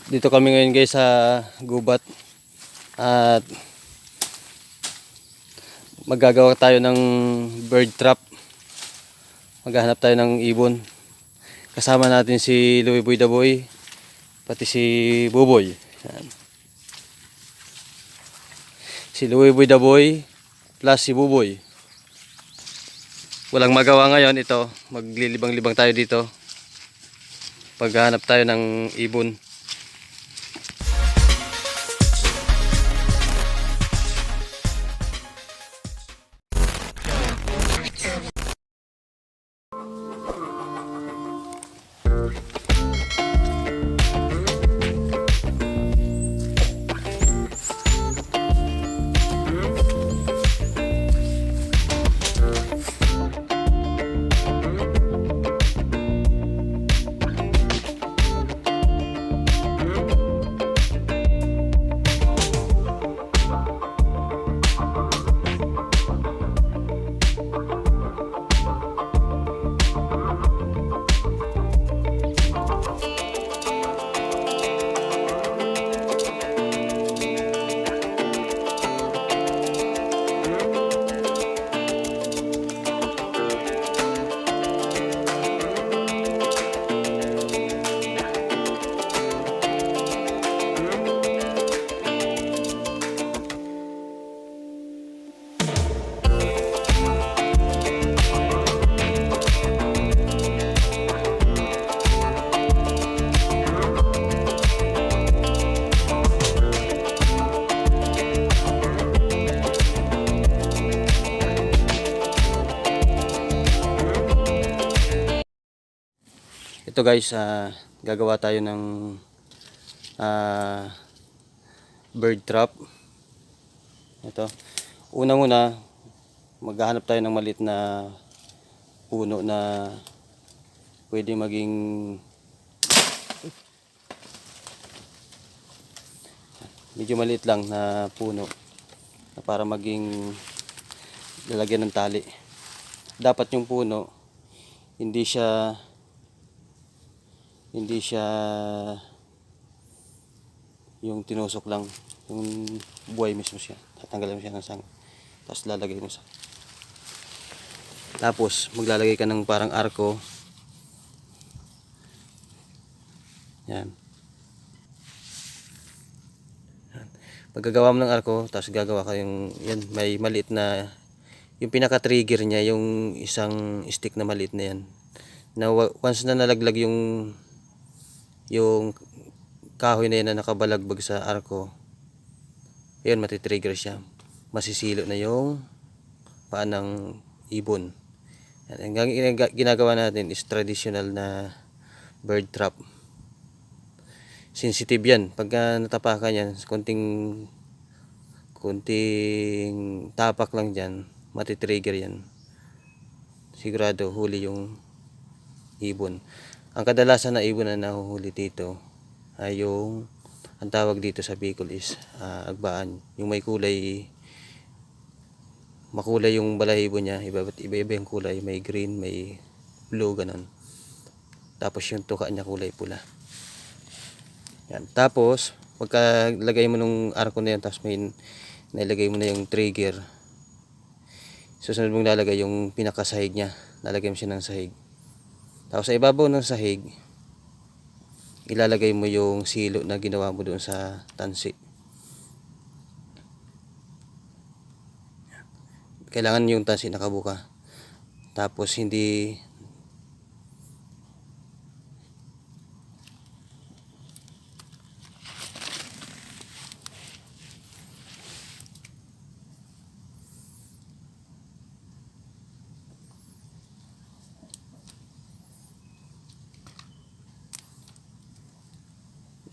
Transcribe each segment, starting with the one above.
Dito kami ngayon guys sa gubat at maggagawa tayo ng bird trap. Maghahanap tayo ng ibon. Kasama natin si Louie Boy the Boy, pati si Buboy. Yan. Si Louie Boy the Boy plus si Buboy. Walang magawa ngayon ito. Maglilibang-libang tayo dito. Paghahanap tayo ng ibon. Ito guys, gagawa tayo ng bird trap. Ito. Unang-una, maghahanap tayo ng maliit na puno na pwede maging medyo maliit lang na puno na para maging lalagyan ng tali. Dapat yung puno hindi siya yung tinusok lang, yung buhay mismo siya. Tatanggalin mo siya ng sang, tapos lalagay mo sa, tapos maglalagay ka ng parang arko. Yan. Pagkagawa mo ng arko, tapos gagawa ka yung yan, may maliit na yung pinaka trigger niya, yung isang stick na maliit na yan, na once na nalaglag yung kahoy na yan na nakabalagbag sa arko, yun, matitrigger siya, masisilo na yung paa ng ibon. Ang ginagawa natin is traditional na bird trap. Sensitive yan, pagka natapakan yan, konting tapak lang dyan, matitrigger yan, sigurado huli yung ibon. Ang kadalasan na ibon na nahuhuli dito ay yung, ang tawag dito sa Bicol is agbaan. Yung may kulay, makulay yung balahibo niya, iba-iba yung kulay, may green, may blue, ganun. Tapos yung tuka niya kulay pula. Yan. Tapos pagkalagay mo nung arko na yan, tapos may nilagay mo na yung trigger, susunod mong lalagay yung pinakasahig niya, lalagay mo siya ng sahig. Tapos sa ibabaw ng sahig, ilalagay mo yung silo na ginawa mo doon sa tansi. Kailangan yung tansi nakabuka. Tapos hindi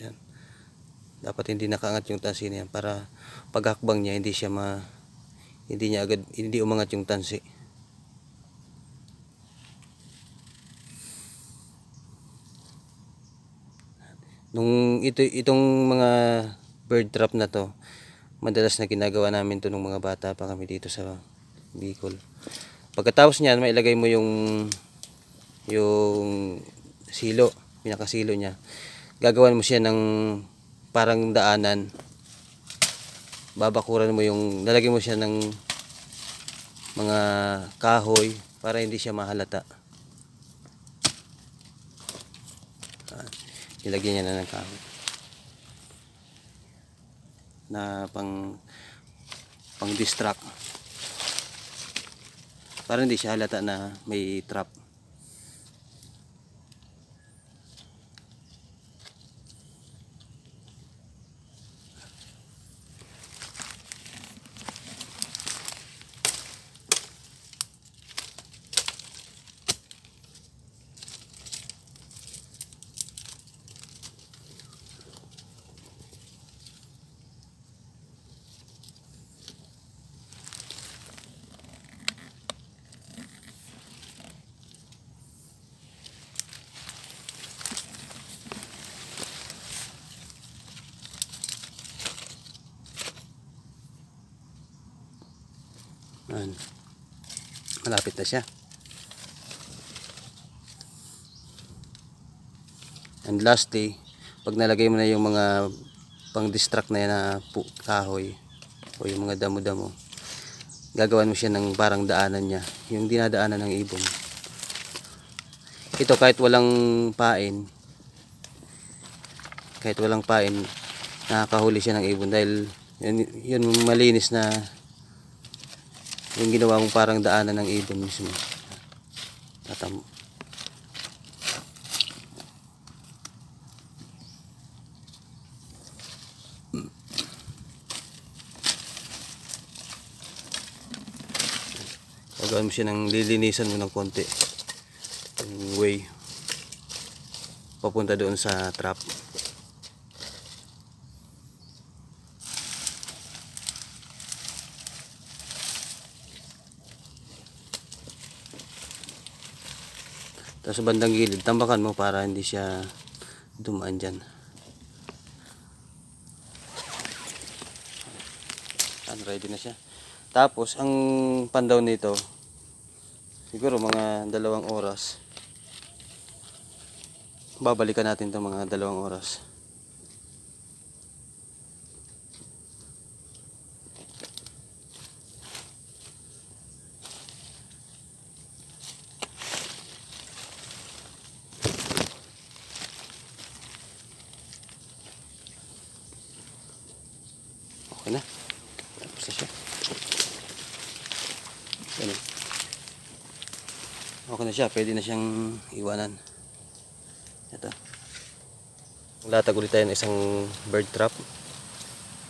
yan. Dapat hindi nakaangat yung tansi niya para paghakbang niya hindi umangat yung tansi. Itong mga bird trap na to, madalas na ginagawa namin to nung mga bata pa kami dito sa Bicol. Pagkatapos niyan, mailagay mo yung silo, pinakasilo niya. gagawan mo siya ng parang daanan. Babakuran mo yung, lalagyan mo siya ng mga kahoy para hindi siya mahalata. Nilagyan niya na ng kahoy na pang distract para hindi siya halata na may trap. Ayan. Malapit na siya. And lastly, pag nalagay mo na yung mga pang distract na yan na kahoy o yung mga damo-damo, gagawan mo siya ng parang daanan niya, yung dinadaanan ng ibon. Ito kahit walang pain, nakakahuli siya ng ibon dahil yun malinis na yung ginawa mong parang daanan ng ibon mismo. Tatamo. Gagawin mo siya ng lilinisan mo ng konti yung way papunta doon sa trap. Tapos sa bandang gilid, tambakan mo para hindi siya dumaan dyan. Ready na siya. Tapos ang pandaw nito, siguro mga 2 oras. Babalikan natin itong mga 2 oras. Okay na. Tapos na siya. Ganun. Okay na siya. Pwede na siyang iwanan. Ito. Latag ulit tayo ng isang bird trap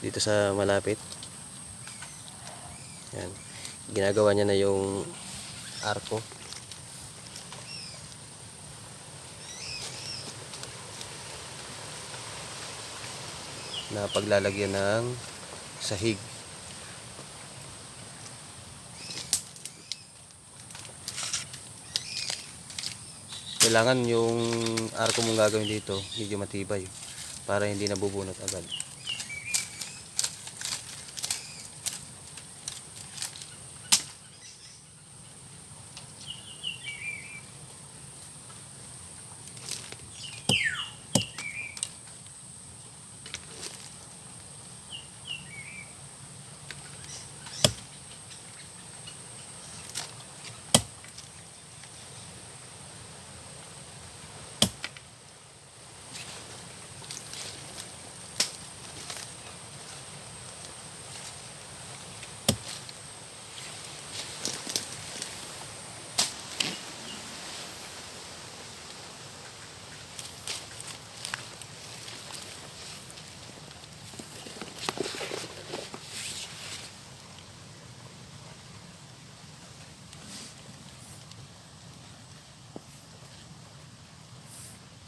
dito sa malapit. Yan. Ginagawa niya na yung arko. Na paglalagyan ng sahig. Kailangan yung arko mong gagawin dito medyo matibay para hindi nabubunot agad.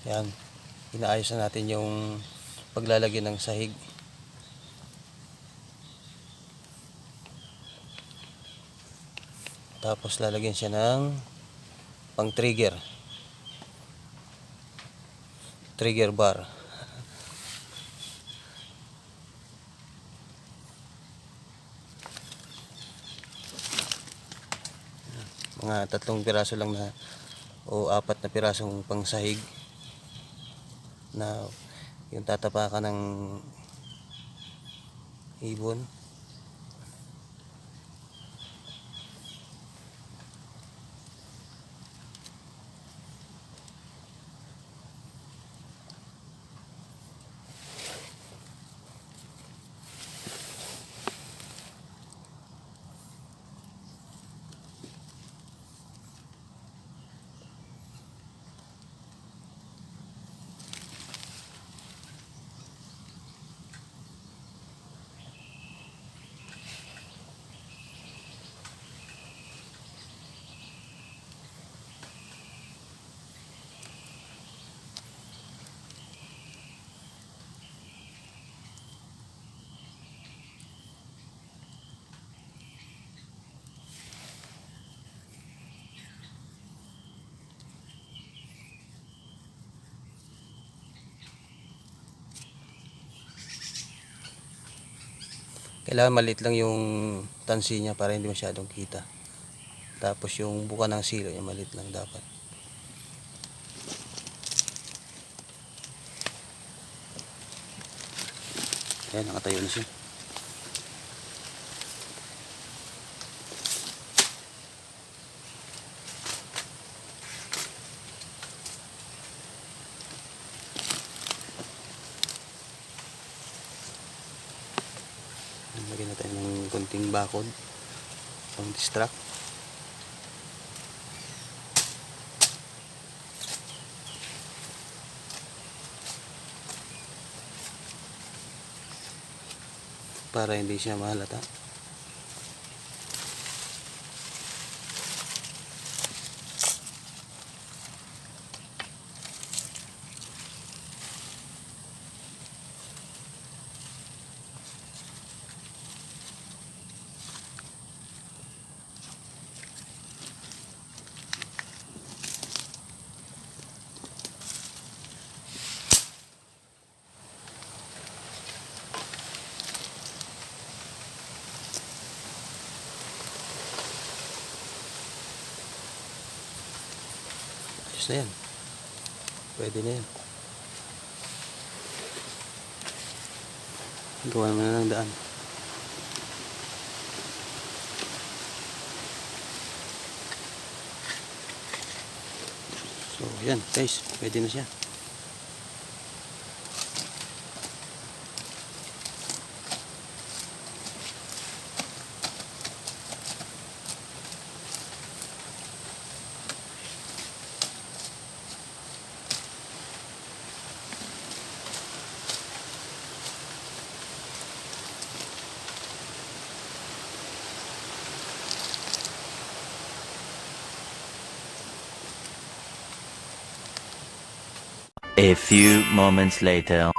Yan, inaayos na natin yung paglalagay ng sahig. Tapos lalagyan siya ng pang trigger bar. Mga 3 piraso lang na o 4 na pirasong pang sahig na yung tatapakan ng ibon. Kailangan maliit lang yung tansi niya para hindi masyadong kita. Tapos yung buka ng silo niya maliit lang dapat. Ayan, nakatayo na siya. Lagyan natin ng konting bakod pang distract. Para hindi siya mahalata. Ayos na yan. Pwede na yan. Gawa naman na ng daan. So yan guys, pwede na siya. A few moments later.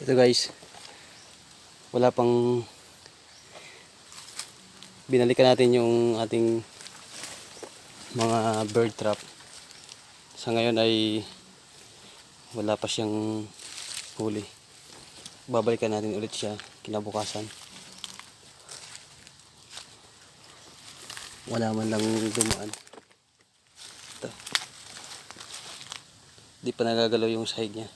Ito guys, wala pang binalikan natin yung ating mga bird trap. Sa ngayon ay wala pa siyang huli. babalikan natin ulit siya kinabukasan. Wala man lang dumaan. Ito. Di pa nagagalaw yung side niya.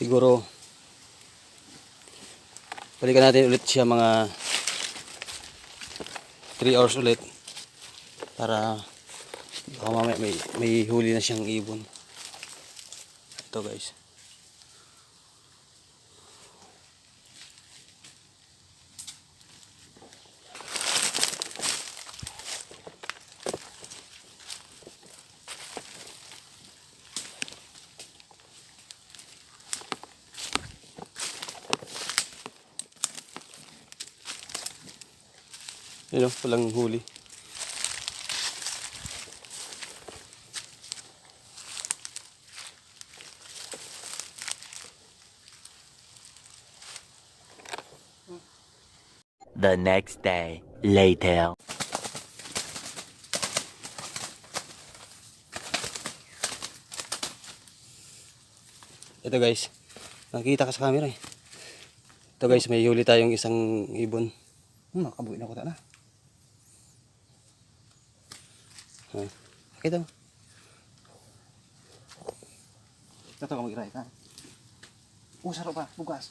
Siguro balikan natin ulit siya mga 3 hours ulit para baka mamaya may huli na siyang ibon. Ito guys. Yun o, walang huli. The next day, later. Ito guys, nakikita ka sa camera eh. Ito guys, may huli tayong isang ibon. Nakabuhi na ko ta na. Kita mo. Ito ka mag-iray ka. Sarap pa, bugas.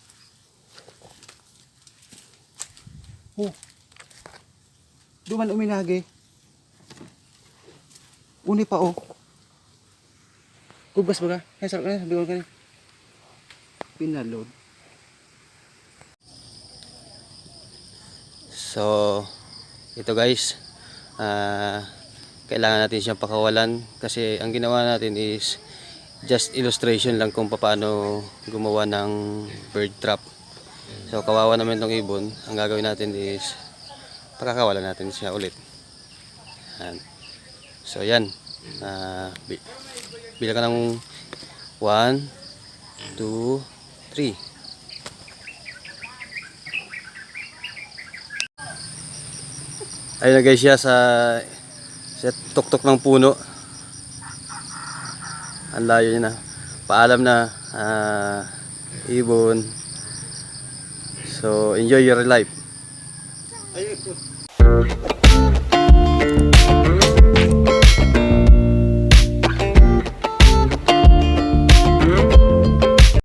Duman uminagi. Uni pa Bugas ba ka? Ay, sarap na, bigon ka ni. Pinalod. So, ito guys, kailangan natin siyang pakawalan kasi ang ginawa natin is just illustration lang kung paano gumawa ng bird trap. So, kawawa naman itong ibon. Ang gagawin natin is pakakawalan natin siya ulit. Yan. So, yan. Bilang ka ng 1, 2, 3. Ayun na guys siya sa tuktok ng puno. Ang layo niya na. Paalam na, ibon. So enjoy your life. Ay,